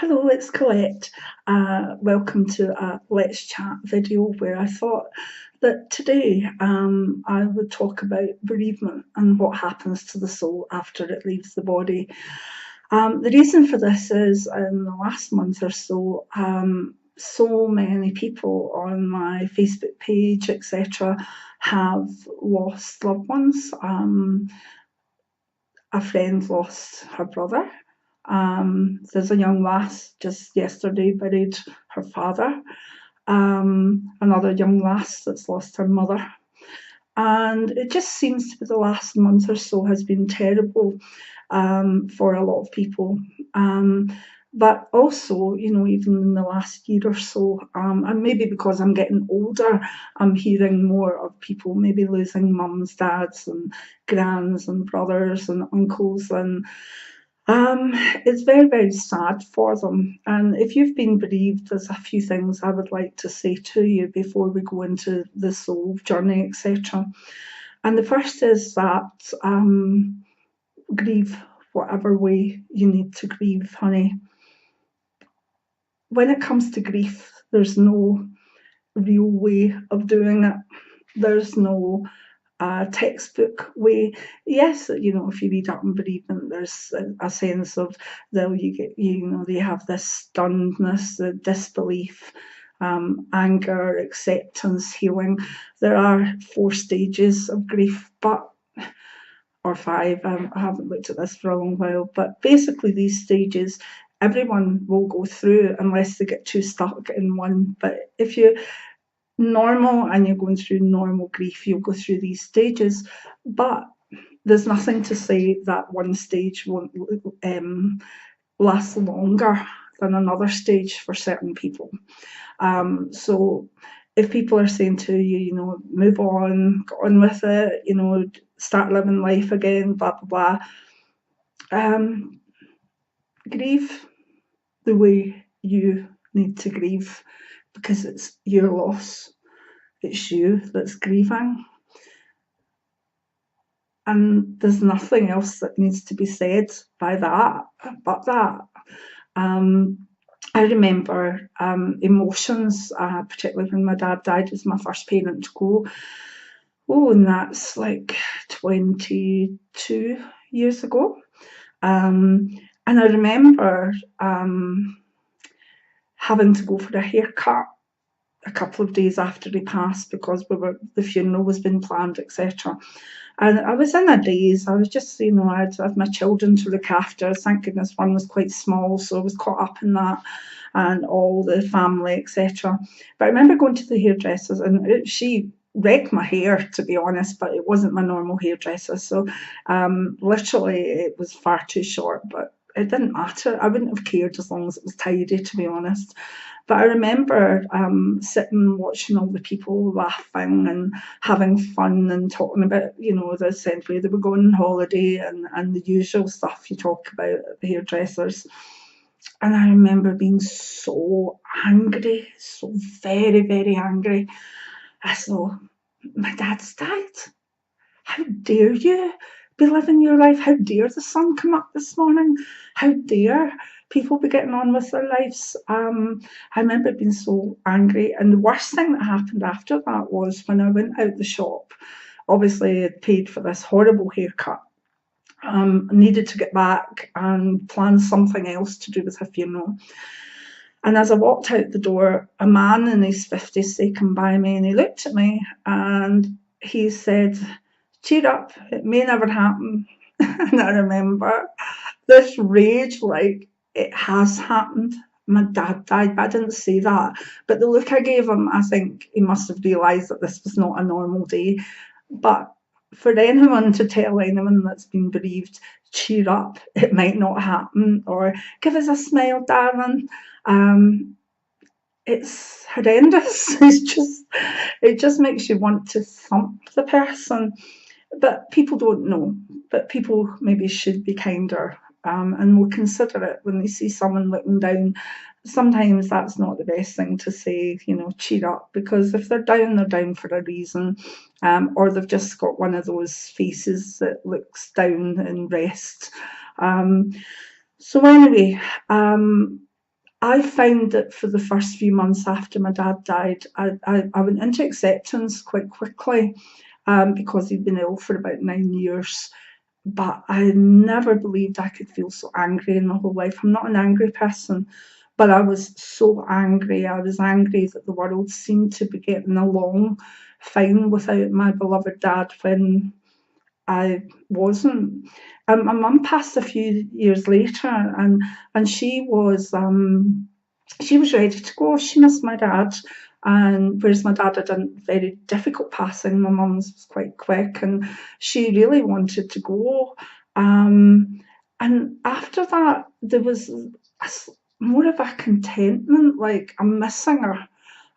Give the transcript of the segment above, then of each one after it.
Hello, it's Colette. Welcome to a Let's Chat video where I thought that today I would talk about bereavement and what happens to the soul after it leaves the body. The reason for this is in the last month or so, so many people on my Facebook page, etc., have lost loved ones. A friend lost her brother. There's a young lass just yesterday buried her father. Another young lass that's lost her mother. And it just seems to be the last month or so has been terrible for a lot of people. But also, even in the last year or so, and maybe because I'm getting older, I'm hearing more of people maybe losing mums, dads, and grans, and brothers, and uncles, and it's very, very sad for them. And if you've been bereaved, there's a few things I would like to say to you before we go into the soul journey, etc. And the first is that grieve whatever way you need to grieve, honey. When it comes to grief, there's no real way of doing it. There's no textbook way. Yes, if you read up on bereavement, there's a sense of they have this stunnedness, the disbelief, anger, acceptance, healing. There are 4 stages of grief, or 5. I haven't looked at this for a long while, but basically these stages everyone will go through unless they get too stuck in one. But if you're normal and you're going through normal grief, you'll go through these stages. But there's nothing to say that one stage won't last longer than another stage for certain people. So if people are saying to you, move on, get on with it, start living life again, blah, blah, blah, grieve the way you need to grieve, because it's your loss. It's you that's grieving. And there's nothing else that needs to be said by that, but that. I remember emotions, particularly when my dad died. Was my first parent to go. And that's like 22 years ago. And I remember having to go for a haircut a couple of days after he passed because the funeral was being planned, etc. And I was in a daze. I was just, I had my children to look after. Thank goodness one was quite small, so I was caught up in that and all the family, etc. But I remember going to the hairdressers, and she wrecked my hair, to be honest, but it wasn't my normal hairdresser. So literally it was far too short, but it didn't matter. I wouldn't have cared as long as it was tidy, to be honest. But I remember sitting watching all the people laughing and having fun and talking about, essentially they were going on holiday and the usual stuff you talk about at the hairdressers. And I remember being so angry, so very, very angry. I thought, my dad's died. How dare you be living your life? How dare the sun come up this morning? How dare people be getting on with their lives? I remember being so angry. And the worst thing that happened after that was when I went out the shop. Obviously, I had paid for this horrible haircut. Needed to get back and plan something else to do with her funeral. And as I walked out the door, a man in his 50s came by me and he looked at me and he said, "Cheer up, it may never happen." And I remember this rage, like, it has happened. My dad died, but I didn't say that. But the look I gave him, I think he must have realised that this was not a normal day. But for anyone to tell anyone that's been bereaved, cheer up, it might not happen, or give us a smile, darling, it's horrendous. It just makes you want to thump the person. But people don't know. But people maybe should be kinder and more considerate when they see someone looking down. Sometimes that's not the best thing to say, cheer up, because if they're down for a reason, or they've just got one of those faces that looks down and rest. So anyway, I found that for the first few months after my dad died, I went into acceptance quite quickly, because he'd been ill for about 9 years. But I never believed I could feel so angry in my whole life. I'm not an angry person, but I was so angry. I was angry that the world seemed to be getting along fine without my beloved dad when I wasn't. My mum passed a few years later, and she was ready to go. She missed my dad, and whereas my dad had a very difficult passing, my mum's was quite quick, and she really wanted to go. And after that, there was more of a contentment, like I'm missing her,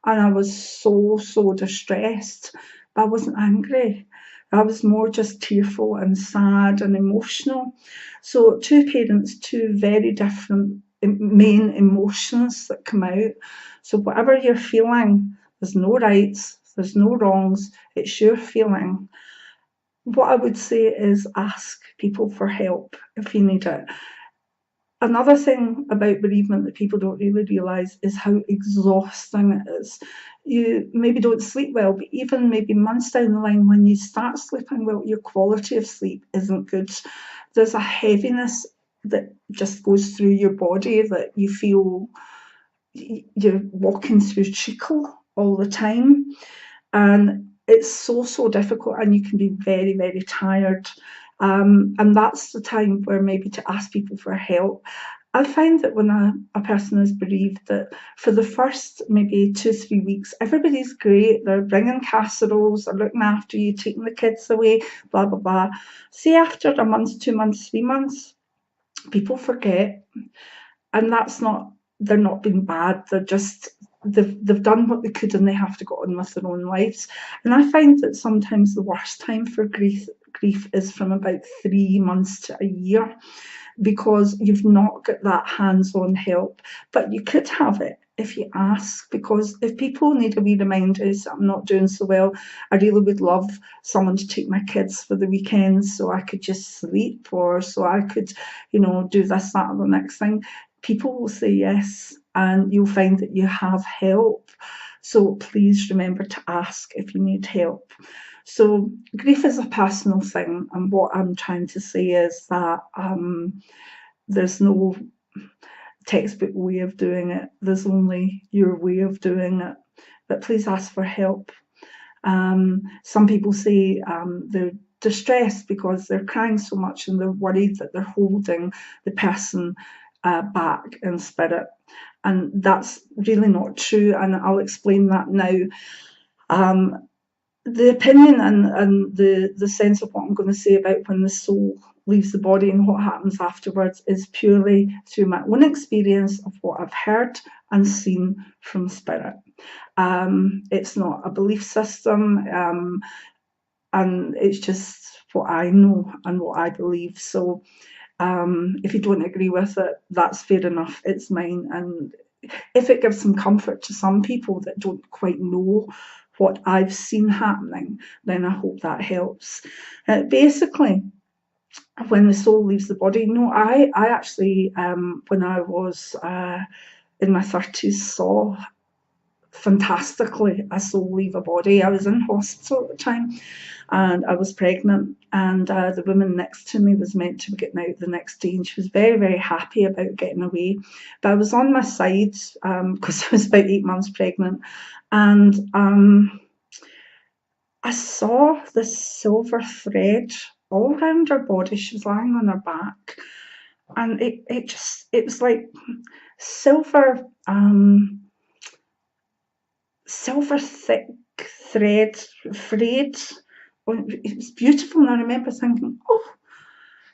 and I was so distressed, but I wasn't angry. I was more just tearful and sad and emotional. So, two parents, two very different main emotions that come out. So, whatever you're feeling, there's no rights, there's no wrongs, it's your feeling. What I would say is ask people for help if you need it. Another thing about bereavement that people don't really realise is how exhausting it is. You maybe don't sleep well, but even maybe months down the line, when you start sleeping well, your quality of sleep isn't good. There's a heaviness that just goes through your body that you feel you're walking through treacle all the time. And it's so difficult, and you can be very tired. And that's the time where maybe to ask people for help. I find that when a person is bereaved, that for the first maybe 2-3 weeks, everybody's great. They're bringing casseroles, they're looking after you, taking the kids away, blah blah blah. See, after a month, 2 months, 3 months, people forget, and that's not. They're not being bad. They're just they've done what they could, and they have to go on with their own lives. And I find that sometimes the worst time for grief is from about 3 months to a year, because you've not got that hands-on help. But you could have it if you ask, because if people need a wee reminder that I'm not doing so well, I really would love someone to take my kids for the weekends so I could just sleep, or so I could, do this, that, or the next thing. People will say yes, and you'll find that you have help. So please remember to ask if you need help. So grief is a personal thing, and what I'm trying to say is that there's no textbook way of doing it. There's only your way of doing it. But please ask for help. Some people say they're distressed because they're crying so much and they're worried that they're holding the person back in spirit. And that's really not true, and I'll explain that now. The opinion and the sense of what I'm going to say about when the soul leaves the body and what happens afterwards is purely through my own experience of what I've heard and seen from spirit. It's not a belief system, and it's just what I know and what I believe. So if you don't agree with it, that's fair enough. It's mine. And if it gives some comfort to some people that don't quite know what I've seen happening, then I hope that helps. Basically, when the soul leaves the body, I actually, when I was in my 30s, saw fantastically a soul leave a body. I was in hospital at the time, and I was pregnant, and the woman next to me was meant to be getting out the next day, and she was very happy about getting away. But I was on my side because I was about 8 months pregnant, and I saw this silver thread all around her body. She was lying on her back, and it was like silver thick thread frayed. It was beautiful, and I remember thinking, oh,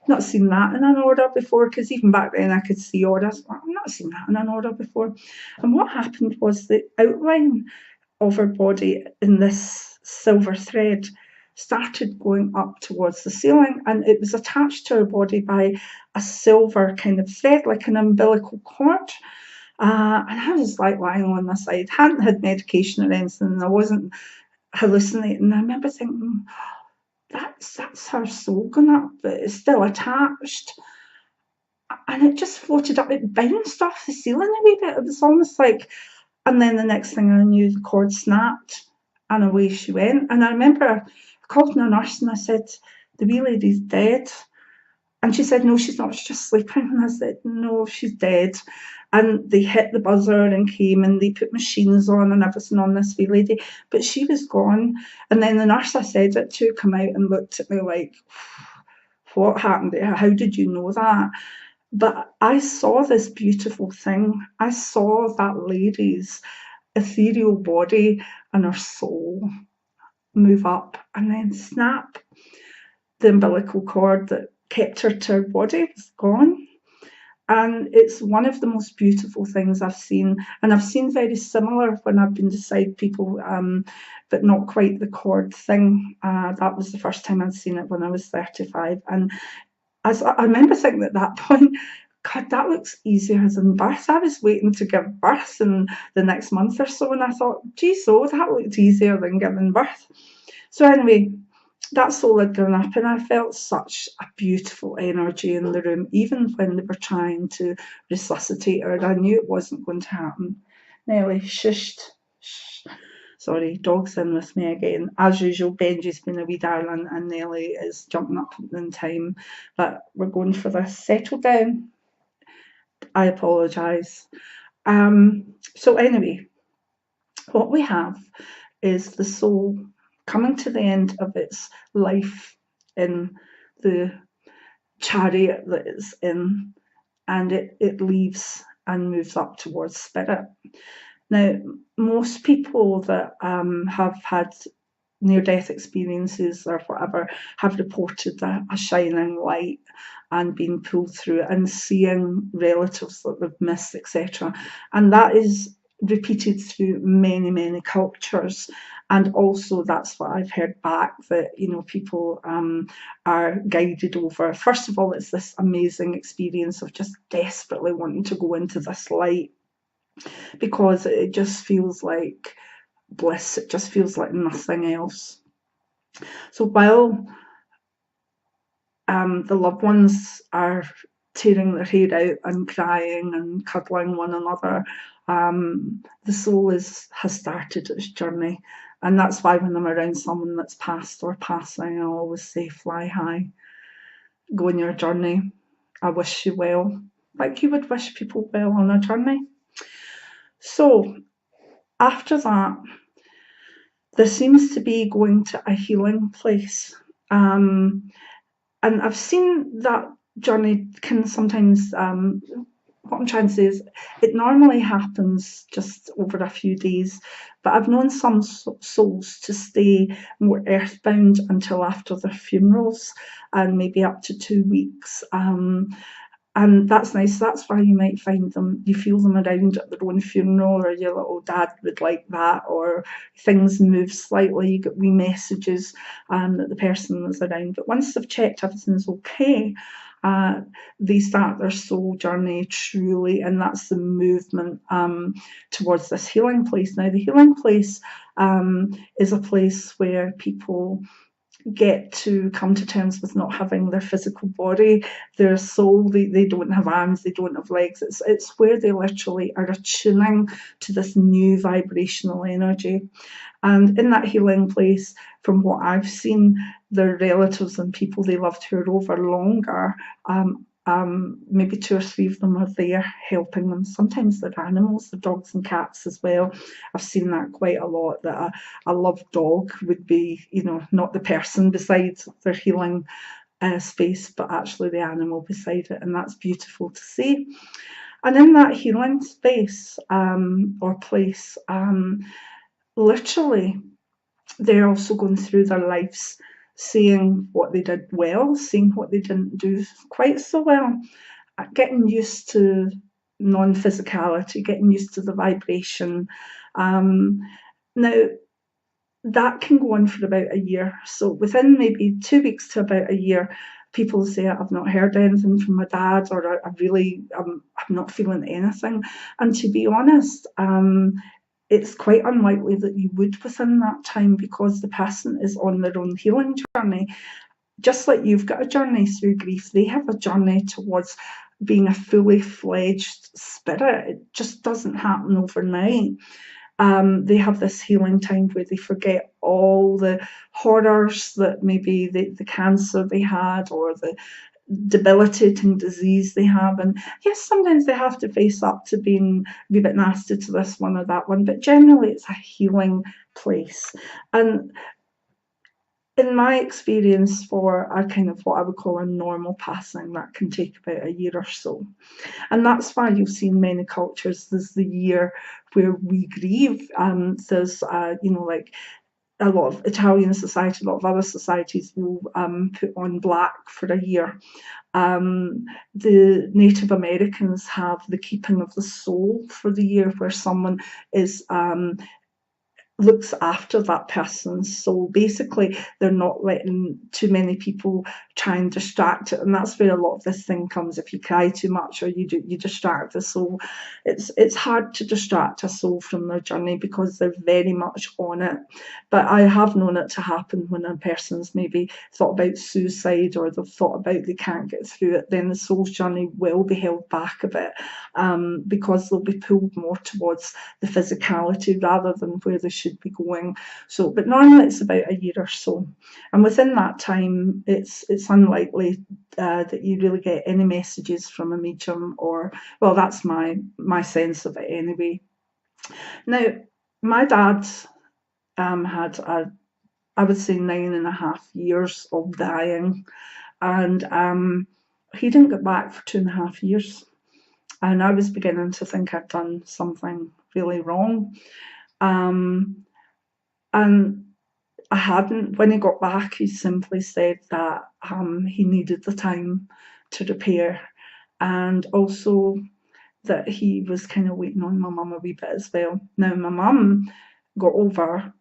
not seen that in an order before, because even back then I could see orders. I've not seen that in an order before. And what happened was the outline of her body in this silver thread started going up towards the ceiling, and it was attached to her body by a silver kind of thread, like an umbilical cord. And I was like lying on my side, hadn't had medication or anything, and I wasn't hallucinating. I remember thinking, that's her soul going up, but it's still attached. and it just floated up. It bounced off the ceiling a wee bit. It was almost like, and then the next thing I knew, the cord snapped and away she went. And I remember I called in a nurse and I said, the wee lady's dead. And she said, no, she's not, she's just sleeping. And I said, no, she's dead. And they hit the buzzer and came and they put machines on and everything on this wee lady, but she was gone. And then the nurse I said it to come out and looked at me like, what happened there? How did you know that? But I saw this beautiful thing. I saw that lady's ethereal body and her soul move up and then snap. The umbilical cord that kept her to her body was gone. And it's one of the most beautiful things I've seen. And I've seen very similar when I've been beside people, but not quite the cord thing. That was the first time I'd seen it when I was 35. And as I remember thinking at that point, God, that looks easier than birth. I was waiting to give birth in the next month or so, and I thought, geez, oh, that looked easier than giving birth. So anyway, that soul had gone up, and I felt such a beautiful energy in the room, even when they were trying to resuscitate her. I knew it wasn't going to happen. Nelly, shushed. Shh. Sorry, dog's in with me again. As usual, Benji's been a wee darling, and Nelly is jumping up in time. But we're going for this. Settle down. I apologise. So anyway, what we have is the soul coming to the end of its life in the chariot that it's in, and it leaves and moves up towards spirit. Now, most people that have had near-death experiences or whatever have reported a shining light and being pulled through and seeing relatives that they've missed, etc. And that is repeated through many, many cultures. And also that's what I've heard back, that, you know, people are guided over. First of all, it's this amazing experience of just desperately wanting to go into this light, because it just feels like bliss. It just feels like nothing else. So while the loved ones are tearing their hair out and crying and cuddling one another, the soul has started its journey. And that's why when I'm around someone that's passed or passing, I always say, fly high, go on your journey. I wish you well, like you would wish people well on a journey. So after that, there seems to be going to a healing place. And I've seen that journey can sometimes, what I'm trying to say is, it normally happens just over a few days, but I've known some souls to stay more earthbound until after their funerals, and maybe up to 2 weeks. And that's nice. That's why you might find them, you feel them around at their own funeral, or your little dad would like that, or things move slightly, you get wee messages that the person is around. But once they've checked everything's okay, they start their soul journey truly, and that's the movement towards this healing place. Now, the healing place is a place where people get to come to terms with not having their physical body, their soul. They don't have arms, they don't have legs. It's where they literally are attuning to this new vibrational energy. And in that healing place, from what I've seen, their relatives and people they loved who are over longer, maybe 2 or 3 of them are there helping them. Sometimes they're animals, the dogs and cats as well. I've seen that quite a lot, that a loved dog would be, you know, not the person beside their healing space, but actually the animal beside it. And that's beautiful to see. And in that healing space or place, literally, they're also going through their lives, seeing what they did well, seeing what they didn't do quite so well, getting used to non-physicality, getting used to the vibration. Now, that can go on for about a year. So within maybe 2 weeks to about a year, people say, I've not heard anything from my dad, or I'm not feeling anything. And to be honest, it's quite unlikely that you would within that time, because the person is on their own healing journey. Just like you've got a journey through grief, they have a journey towards being a fully fledged spirit. It just doesn't happen overnight. They have this healing time where they forget all the horrors that maybe the cancer they had or the debilitating disease they have. And yes, sometimes they have to face up to being a wee bit nasty to this one or that one, but generally it's a healing place. And in my experience, for a kind of what I would call a normal passing, that can take about a year or so. And that's why you'll see in many cultures there's the year where we grieve. There's, like a lot of Italian society, a lot of other societies will put on black for a year. The Native Americans have the keeping of the soul for the year, where someone is looks after that person. So basically, they're not letting too many people try and distract it, and that's where a lot of this thing comes. If you cry too much or you distract the soul, it's hard to distract a soul from their journey because they're very much on it. But I have known it to happen when a person's maybe thought about suicide or they've thought about they can't get through it. Then the soul's journey will be held back a bit because they'll be pulled more towards the physicality rather than where they should be going. So, but normally it's about a year or so, and within that time, it's unlikely that you really get any messages from a medium, or well, that's my sense of it anyway. Now, my dad had I would say 9.5 years of dying, and he didn't get back for 2.5 years, and I was beginning to think I'd done something really wrong. And I hadn't. When he got back, he simply said that he needed the time to repair, and also that he was kind of waiting on my mum a wee bit as well. Now, my mum got over,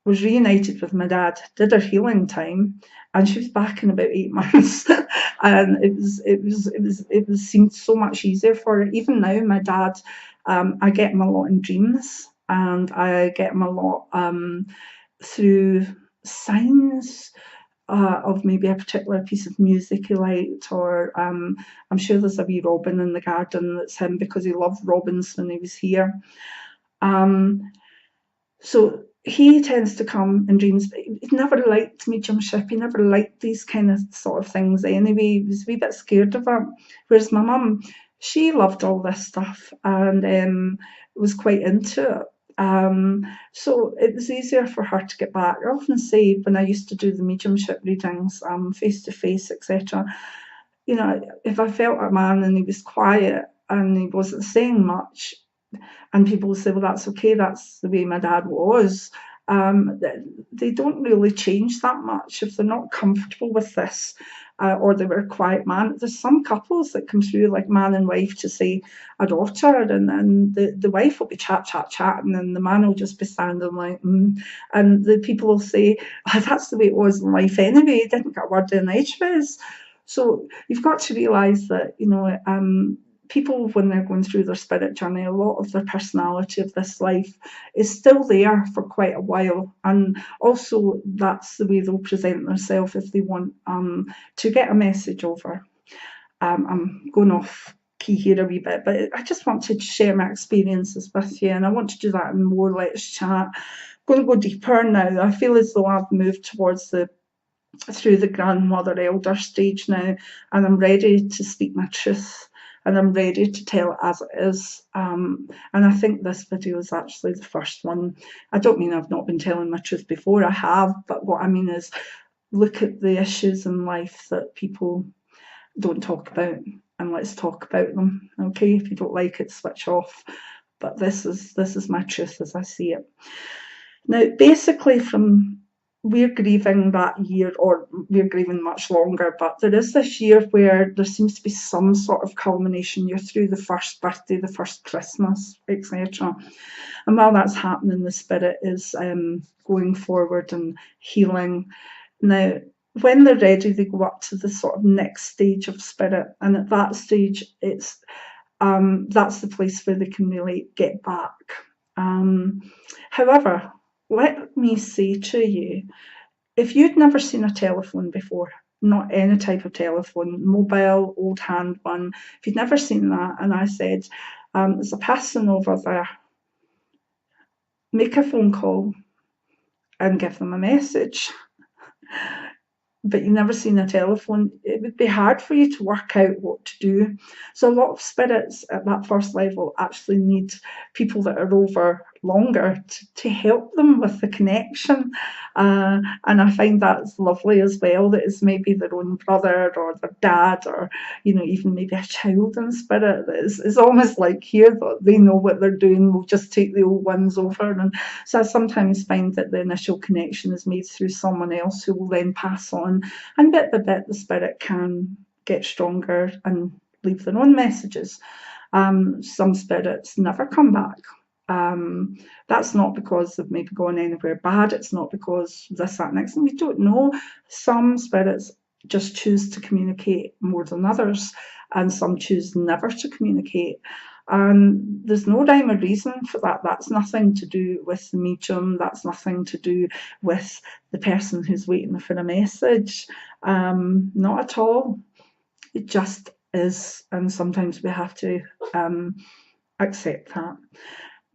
was reunited with my dad, did her healing time, and she was back in about 8 months. And it seemed so much easier for her. Even now, my dad, I get him a lot in dreams, and I get him a lot through signs of maybe a particular piece of music he liked, or I'm sure there's a wee robin in the garden that's him because he loved robins when he was here. So he tends to come in dreams, but he never liked mediumship. He never liked these kind of sort of things anyway. He was a wee bit scared of it. Whereas my mum, she loved all this stuff and was quite into it. So it was easier for her to get back. I often say when I used to do the mediumship readings, face to face, etc., if I felt a man and he was quiet and he wasn't saying much, and people will say, well, that's okay, that's the way my dad was. They don't really change that much if they're not comfortable with this, or they were a quiet man. There's some couples that come through like man and wife to say a daughter, and then the wife will be chatting, and the man will just be standing like, and the people will say, oh, that's the way it was in life anyway, he didn't get a word in edgeways. So you've got to realise that, people, when they're going through their spirit journey, a lot of their personality of this life is still there for quite a while. And also that's the way they'll present themselves if they want to get a message over. I'm going off key here a wee bit, but I just want to share my experiences with you, and I want to do that in more Let's Chat. I'm going to go deeper now. I feel as though I've moved towards through the grandmother elder stage now, and I'm ready to speak my truth. And I'm ready to tell it as it is. And I think this video is actually the first one. I don't mean I've not been telling my truth before, I have, but what I mean is look at the issues in life that people don't talk about, and let's talk about them. Okay, if you don't like it, switch off. But this is my truth as I see it. Now, basically, we're grieving that year, or we're grieving much longer, but there is this year where there seems to be some sort of culmination. You're through the first birthday, the first Christmas, etc. And while that's happening, the spirit is going forward and healing. Now, when they're ready, they go up to the sort of next stage of spirit, and at that stage, it's that's the place where they can really get back. However, let me say to you, if you'd never seen a telephone before, not any type of telephone, mobile, old hand one. If you'd never seen that, and I said, there's a person over there, make a phone call and give them a message. But you've never seen a telephone, it would be hard for you to work out what to do. So a lot of spirits at that first level actually need people that are over longer to help them with the connection. And I find that's lovely as well, that it's maybe their own brother or their dad, or even maybe a child in spirit. It's almost like here that they know what they're doing, we'll just take the old ones over. And so I sometimes find that the initial connection is made through someone else who will then pass on, and bit by bit the spirit can get stronger and leave their own messages. Some spirits never come back. That's not because they've maybe gone anywhere bad. It's not because this, that, next, and we don't know. Some spirits just choose to communicate more than others, and some choose never to communicate. And there's no rhyme or reason for that. That's nothing to do with the medium. That's nothing to do with the person who's waiting for a message. Not at all. It just is, and sometimes we have to accept that.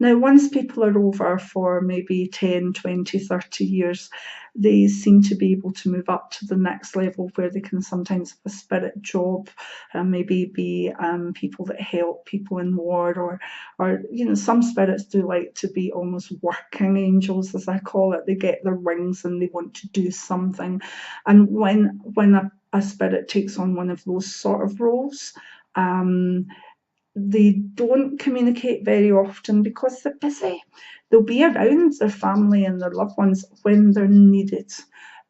Now, once people are over for maybe 10, 20, 30 years, they seem to be able to move up to the next level where they can sometimes have a spirit job, and maybe be people that help people in war, or some spirits do like to be almost working angels, as I call it. They get their wings and they want to do something. And when a spirit takes on one of those sort of roles, they don't communicate very often because they're busy. They'll be around their family and their loved ones when they're needed.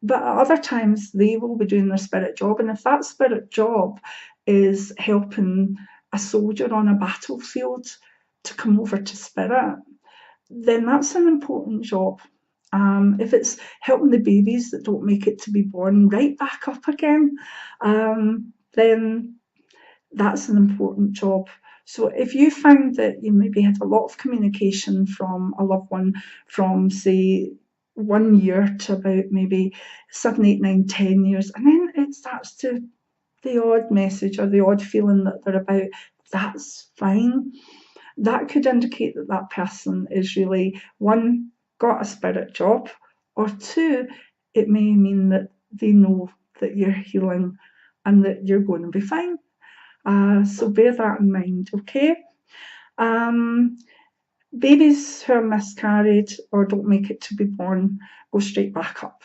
But at other times, they will be doing their spirit job. And if that spirit job is helping a soldier on a battlefield to come over to spirit, then that's an important job. If it's helping the babies that don't make it to be born right back up again, then that's an important job. So if you found that you maybe had a lot of communication from a loved one from, say, 1 year to about maybe 7, 8, 9, 10 years, and then it starts to the odd message or the odd feeling that they're about, that's fine. That could indicate that that person is really, one, got a spirit job, or two, it may mean that they know that you're healing and that you're going to be fine. So bear that in mind, okay? Babies who are miscarried or don't make it to be born go straight back up.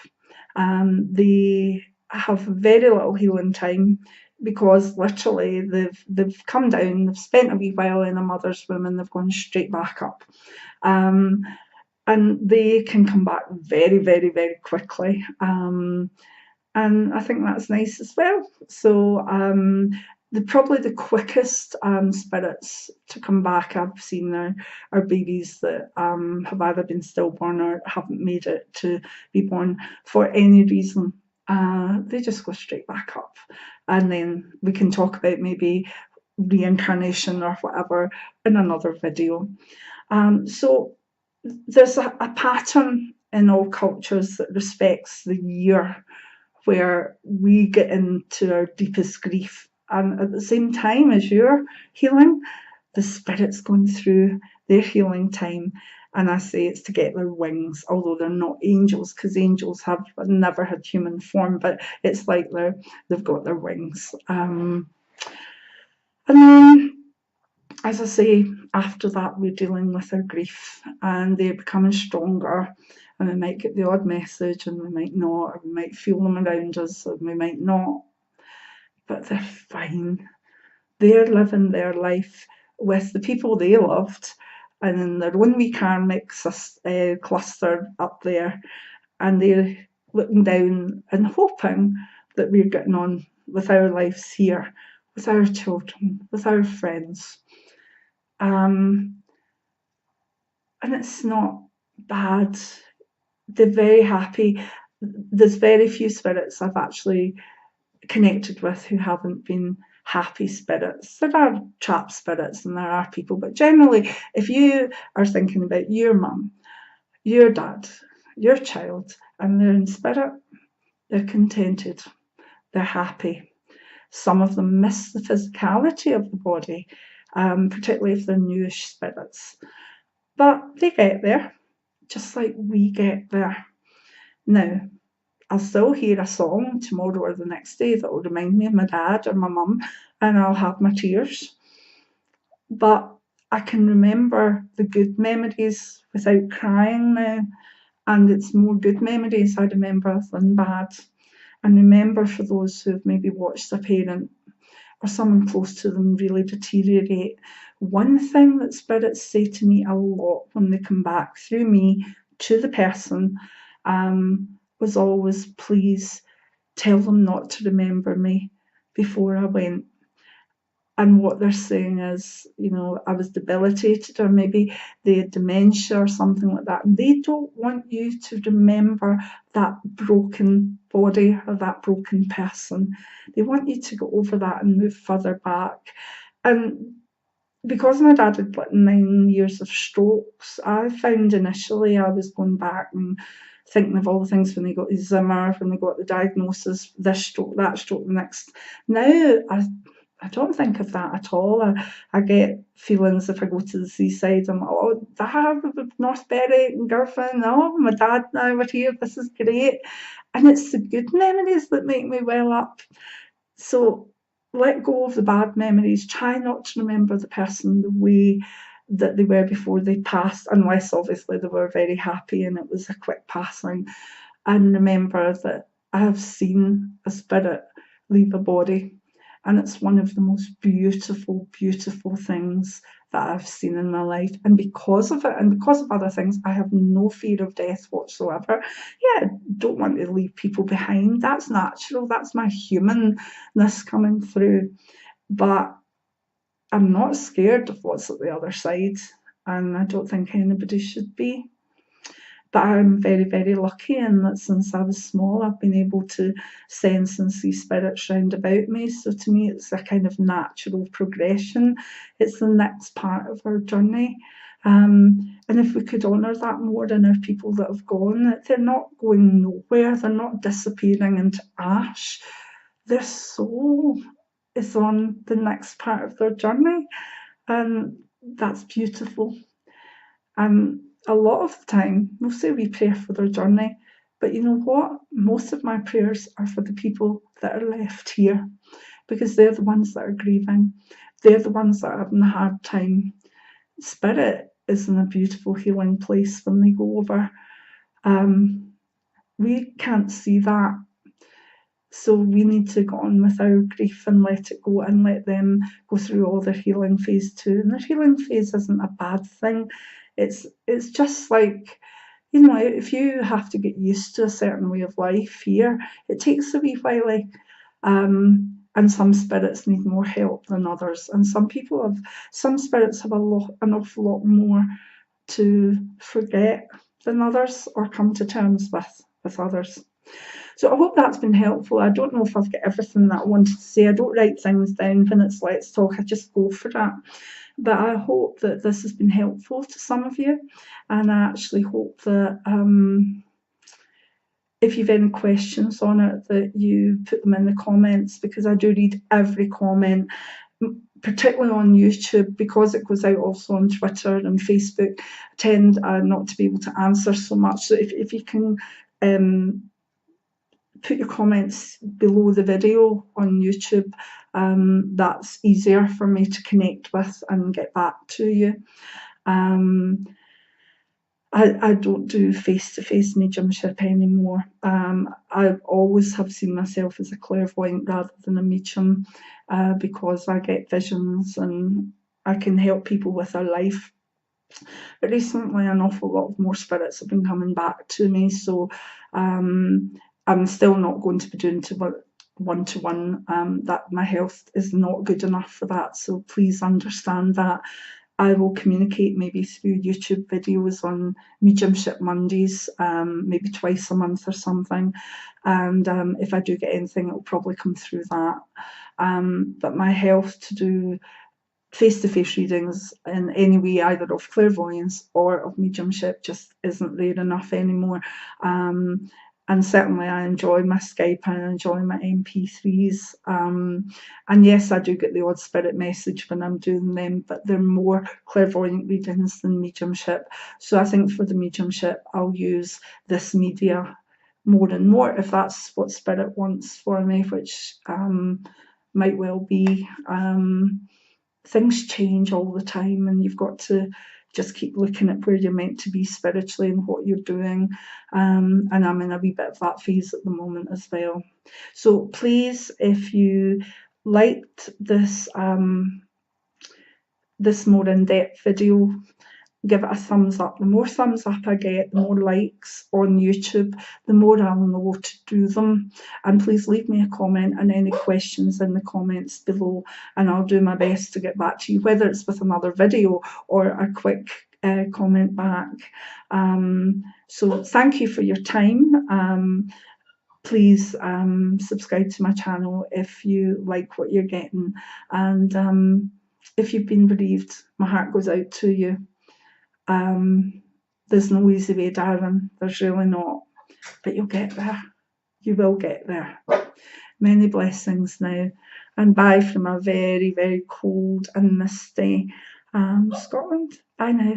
They have very little healing time because literally they've come down, they've spent a wee while in a mother's womb, and they've gone straight back up. And they can come back very, very, very quickly. And I think that's nice as well. So probably the quickest spirits to come back I've seen are babies that have either been stillborn or haven't made it to be born for any reason. They just go straight back up. And then we can talk about maybe reincarnation or whatever in another video. So there's a pattern in all cultures that respects the year where we get into our deepest grief. And at the same time as you're healing, the spirit's going through their healing time. And I say it's to get their wings, although they're not angels, because angels have never had human form, but it's like they've got their wings. And then, as I say, after that, we're dealing with their grief, and they're becoming stronger. And we might get the odd message, and we might not, or we might feel them around us, or we might not. But they're fine. They're living their life with the people they loved, and in their own wee karmic cluster up there, and they're looking down and hoping that we're getting on with our lives here, with our children, with our friends. And it's not bad. They're very happy. There's very few spirits I've actually connected with who haven't been happy spirits. There are trapped spirits and there are people, but generally, if you are thinking about your mum, your dad, your child, and they're in spirit, they're contented, they're happy. Some of them miss the physicality of the body, particularly if they're newish spirits. But they get there, just like we get there. Now, I'll still hear a song tomorrow or the next day that will remind me of my dad or my mum, and I'll have my tears. But I can remember the good memories without crying now, and it's more good memories I remember than bad. And remember, for those who've maybe watched a parent or someone close to them really deteriorate, one thing that spirits say to me a lot when they come back through me to the person was always, please tell them not to remember me before I went. And what they're saying is, I was debilitated, or maybe they had dementia or something like that. And they don't want you to remember that broken body or that broken person. They want you to go over that and move further back. And because my dad had 9 years of strokes, I found initially I was going back and thinking of all the things when they got his Zimmer, when they got the diagnosis, this stroke, that stroke, the next. Now I don't think of that at all. I get feelings if I go to the seaside. I'm like, oh, Dad, North Berry and Girvan. Oh, my dad now, we're here. This is great. And it's the good memories that make me well up. So let go of the bad memories. Try not to remember the person the way that they were before they passed, unless obviously they were very happy and it was a quick passing. And remember that I have seen a spirit leave a body. And it's one of the most beautiful, beautiful things that I've seen in my life. And because of it, and because of other things, I have no fear of death whatsoever. Yeah, don't want to leave people behind. That's natural. That's my humanness coming through. But I'm not scared of what's at the other side. And I don't think anybody should be. But I'm very, very lucky in that since I was small, I've been able to sense and see spirits round about me. So to me, it's a kind of natural progression. It's the next part of our journey. And if we could honour that more in our people that have gone, they're not going nowhere. They're not disappearing into ash. Their soul is on the next part of their journey. And that's beautiful. And a lot of the time, we'll say we pray for their journey, but you know what? Most of my prayers are for the people that are left here, because they're the ones that are grieving. They're the ones that are having a hard time. Spirit is in a beautiful healing place when they go over. We can't see that. So we need to go on with our grief and let it go and let them go through all their healing phase too. And their healing phase isn't a bad thing. It's just like, if you have to get used to a certain way of life here, it takes a wee while. And some spirits need more help than others. And some spirits have an awful lot more to forget than others, or come to terms with others. So I hope that's been helpful. I don't know if I've got everything that I wanted to say. I don't write things down when it's let's talk. I just go for it. But I hope that this has been helpful to some of you. And I actually hope that if you've any questions on it, that you put them in the comments, because I do read every comment, particularly on YouTube, because it goes out also on Twitter and Facebook. I tend not to be able to answer so much. So if you can put your comments below the video on YouTube, that's easier for me to connect with and get back to you. I don't do face-to-face mediumship anymore. I always have seen myself as a clairvoyant rather than a medium, because I get visions and I can help people with their life. But recently an awful lot more spirits have been coming back to me, so I'm still not going to be doing one-to-one. That my health is not good enough for that, so please understand that. I will communicate maybe through YouTube videos on Mediumship Mondays, maybe twice a month or something. And if I do get anything, it'll probably come through that. But my health to do face-to-face readings in any way, either of clairvoyance or of mediumship, just isn't there enough anymore. and certainly I enjoy my Skype and I enjoy my MP3s. And yes, I do get the odd spirit message when I'm doing them, but they're more clairvoyant readings than mediumship. So I think for the mediumship, I'll use this media more and more if that's what spirit wants for me, which might well be. Things change all the time, and you've got to just keep looking at where you're meant to be spiritually and what you're doing. And I'm in a wee bit of that phase at the moment as well. So please, if you liked this this more in-depth video, give it a thumbs up. The more thumbs up I get, the more likes on YouTube, the more I'll know to do them. And please leave me a comment and any questions in the comments below, and I'll do my best to get back to you, whether it's with another video or a quick comment back. So thank you for your time. Please subscribe to my channel if you like what you're getting, and if you've been bereaved, my heart goes out to you. There's no easy way, darling. There's really not. But you'll get there. You will get there. Many blessings now. And bye from a very, very cold and misty Scotland. Bye now.